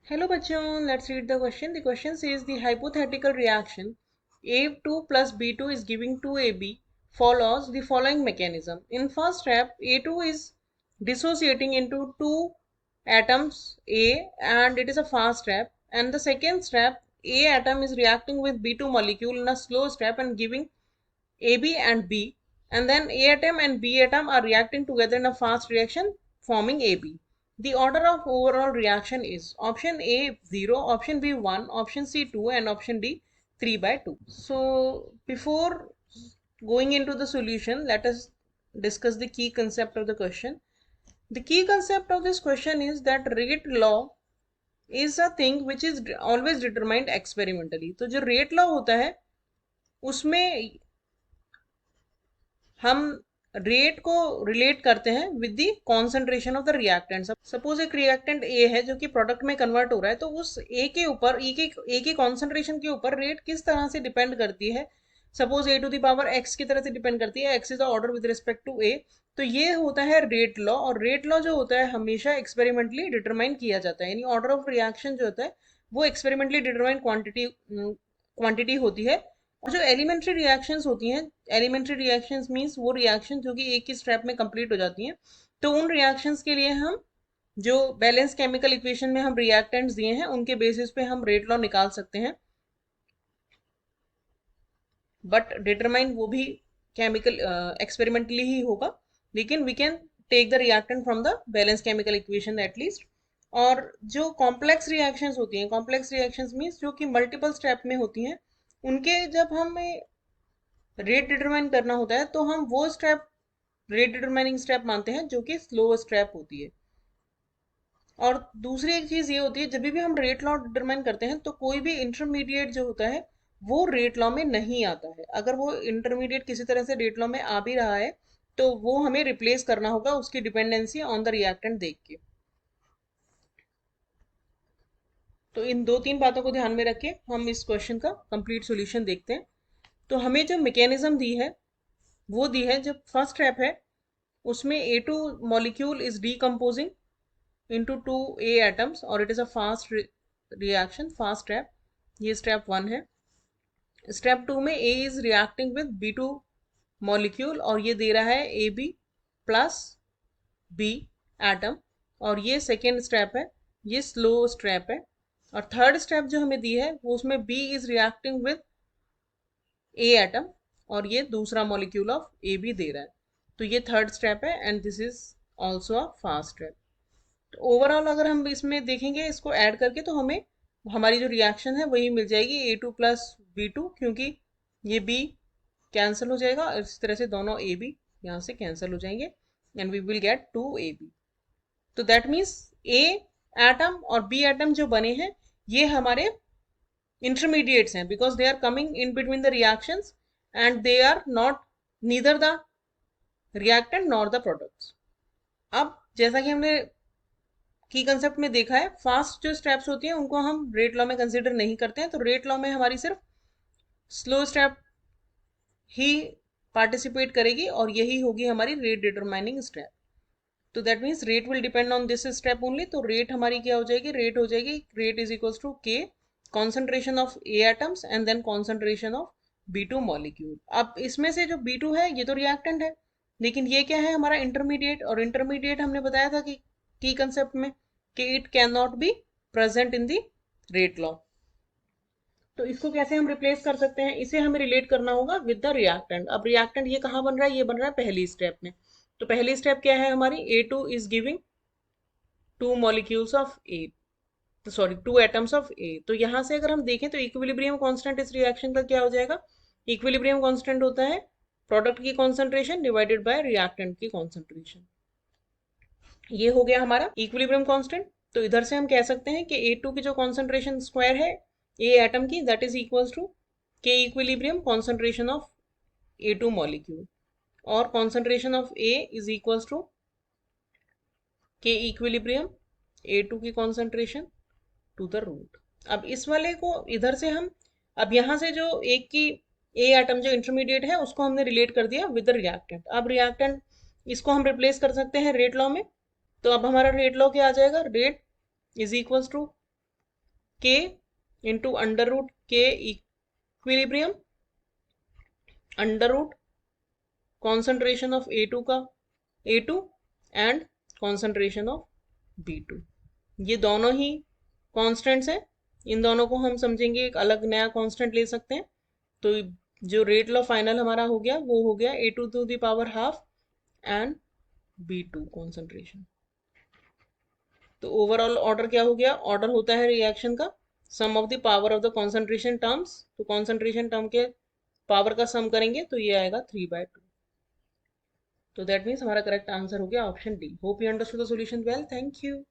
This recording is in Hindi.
Hello bachon, let's read the question. The question says the hypothetical reaction A2 plus B2 is giving 2AB follows the following mechanism. In first step, A2 is dissociating into two atoms A and it is a fast step. And the second step, A atom is reacting with B2 molecule in a slow step and giving AB and B. And then A atom and B atom are reacting together in a fast reaction forming AB. The order of overall reaction is option A 0, option B 1, option C 2 and option D 3 by 2. So before going into the solution, let us discuss the key concept of the question. The key concept of this question is that rate law is a thing which is always determined experimentally. तो जो rate law होता है उसमें हम रेट को रिलेट करते हैं with the concentration of the reactant. Suppose एक रिएक्टेंट ए है जो कि प्रोडक्ट में कन्वर्ट हो रहा है, तो उस ए के ऊपर ए की कॉन्सेंट्रेशन के ऊपर रेट किस तरह से डिपेंड करती है। Suppose A to the power X की तरह से डिपेंड करती है, X is the order with respect to A. तो ये होता है रेट लॉ, और रेट लॉ जो होता है हमेशा एक्सपेरिमेंटली डिटरमाइन किया जाता है, यानी ऑर्डर ऑफ रिएक्शन जो होता है वो एक्सपेरिमेंटली डिटरमाइन क्वांटिटी होती है। और जो एलिमेंट्री रिएक्शंस होती हैं, एलिमेंट्री रिएक्शंस मींस वो रिएक्शन जो कि एक ही स्टेप में कंप्लीट हो जाती हैं, तो उन रिएक्शंस के लिए हम जो बैलेंस केमिकल इक्वेशन में हम रिएक्टेंट्स दिए हैं उनके बेसिस पे हम रेट लॉ निकाल सकते हैं, बट डिटरमाइन वो भी केमिकल एक्सपेरिमेंटली ही होगा, लेकिन we can take the reactant from the balance chemical equation at least. और जो कॉम्प्लेक्स रिएक्शंस होती हैं, कॉम्प्लेक्स रिएक्शंस मींस जो कि मल्टीपल स्टेप में होती हैं, उनके जब हमें रेट डिटरमाइन करना होता है तो हम वो स्टेप रेट डिटरमाइनिंग स्टेप मानते हैं जो कि स्लो स्टेप होती है। और दूसरी एक चीज ये होती है, जब भी हम रेट लॉ डिटरमाइन करते हैं तो कोई भी इंटरमीडिएट जो होता है वो रेट लॉ में नहीं आता है। अगर वो इंटरमीडिएट किसी तरह से रेट लॉ में आ भी रहा है तो वो हमें रिप्लेस करना होगा उसकी डिपेंडेंसी ऑन द रिएक्टेंट देख के। तो इन दो तीन बातों को ध्यान में रख के हम इस क्वेश्चन का कंप्लीट सॉल्यूशन देखते हैं। तो हमें जो मैकेनिज्म दी है वो दी है, जब फर्स्ट स्टेप है उसमें A2 molecule is decomposing into 2A atoms और it is a fast reaction, fast step। ये step 1 है। step 2 में A is reacting with B2 molecule और ये दे रहा है AB plus B atom, और ये सेकेंड स्टेप है, ये स्लो स्टेप है। और थर्ड स्टेप जो हमें दी है वो उसमें B is reacting with A atom और ये दूसरा मॉलिक्यूल ऑफ ए भी दे रहा है, तो ये थर्ड स्टेप है and this is also a fast step. तो ओवरऑल अगर हम इसमें देखेंगे इसको ऐड करके तो हमें हमारी जो रिएक्शन है वही मिल जाएगी A2 प्लस B2, क्योंकि ये B कैंसिल हो जाएगा और इस तरह से दोनों ए बी यहाँ से कैंसिल हो जाएंगे and we will get 2AB। तो दैट मीन्स ए एटम और बी एटम जो बने हैं ये हमारे intermediates हैं, because they are coming in between the reactions and they are not neither the reactant nor the products। अब जैसा कि हमने की कंसेप्ट में देखा है, फास्ट जो स्टेप्स होती हैं उनको हम रेट लॉ में कंसिडर नहीं करते हैं, तो रेट लॉ में हमारी सिर्फ स्लो स्टेप ही पार्टिसिपेट करेगी और यही होगी हमारी रेट डिटरमाइनिंग स्टेप। तो that means rate will depend on this step only. तो रेट हमारी क्या हो जाएगी, रेट हो जाएगी, रेट इज इक्वल्स टू के concentration of A atoms and then concentration of B2 molecule। अब इसमें से जो B2 है ये तो रिएक्टेंट है, लेकिन ये क्या है हमारा इंटरमीडिएट, और इंटरमीडिएट हमने बताया था कि की कंसेप्ट में कि it can not be present in the rate law. तो इसको कैसे हम रिप्लेस कर सकते हैं, इसे हमें रिलेट करना होगा विद द रिएक्टेंट। अब रिएक्टेंट ये कहाँ बन रहा है, ये बन रहा है पहली स्टेप में। तो पहली स्टेप क्या है हमारी, A2 is giving 2 molecules of A, sorry 2 atoms of A. तो यहां से अगर हम देखें तो इक्विलिब्रियम कांस्टेंट इस रिएक्शन का क्या हो जाएगा, इक्विलिब्रियम कांस्टेंट होता है प्रोडक्ट की कॉन्सेंट्रेशन डिवाइडेड बाय रिएक्टेंट की कॉन्सेंट्रेशन। ये हो गया हमारा इक्विलिब्रियम कांस्टेंट। तो इधर से हम कह सकते हैं कि A2 की जो कॉन्सेंट्रेशन स्क्वायर है ए एटम की, that is equals to K equilibrium concentration of A2 molecule, और concentration of A is equals to K equilibrium A2 की कॉन्सेंट्रेशन टू द रूट। अब इस वाले को इधर से हम, अब यहां से जो एक की ए एटम जो इंटरमीडिएट है उसको हमने रिलेट कर दिया विद द रिएक्टेंट। अब रिएक्टेंट इसको हम रिप्लेस कर सकते हैं रेट लॉ में। तो अब हमारा रेट लॉ क्या आ जाएगा, rate is equals to K into under root K equilibrium under root concentration of A2 का A2 and concentration of B2। ये दोनों ही कॉन्स्टेंट्स हैं, इन दोनों को हम समझेंगे एक अलग नया कॉन्स्टेंट ले सकते हैं। तो जो रेट लॉ फाइनल हमारा हो गया वो हो गया A2 to the power half and B2 concentration. तो ओवरऑल ऑर्डर क्या हो गया? ऑर्डर होता है रिएक्शन का sum of the power of the concentration terms. तो कॉन्सेंट्रेशन टर्म के पावर का सम करेंगे तो ये आएगा 3/2। तो दैट मीन्स हमारा करेक्ट आंसर हो गया option D. Hope you understood the solution well. Thank you.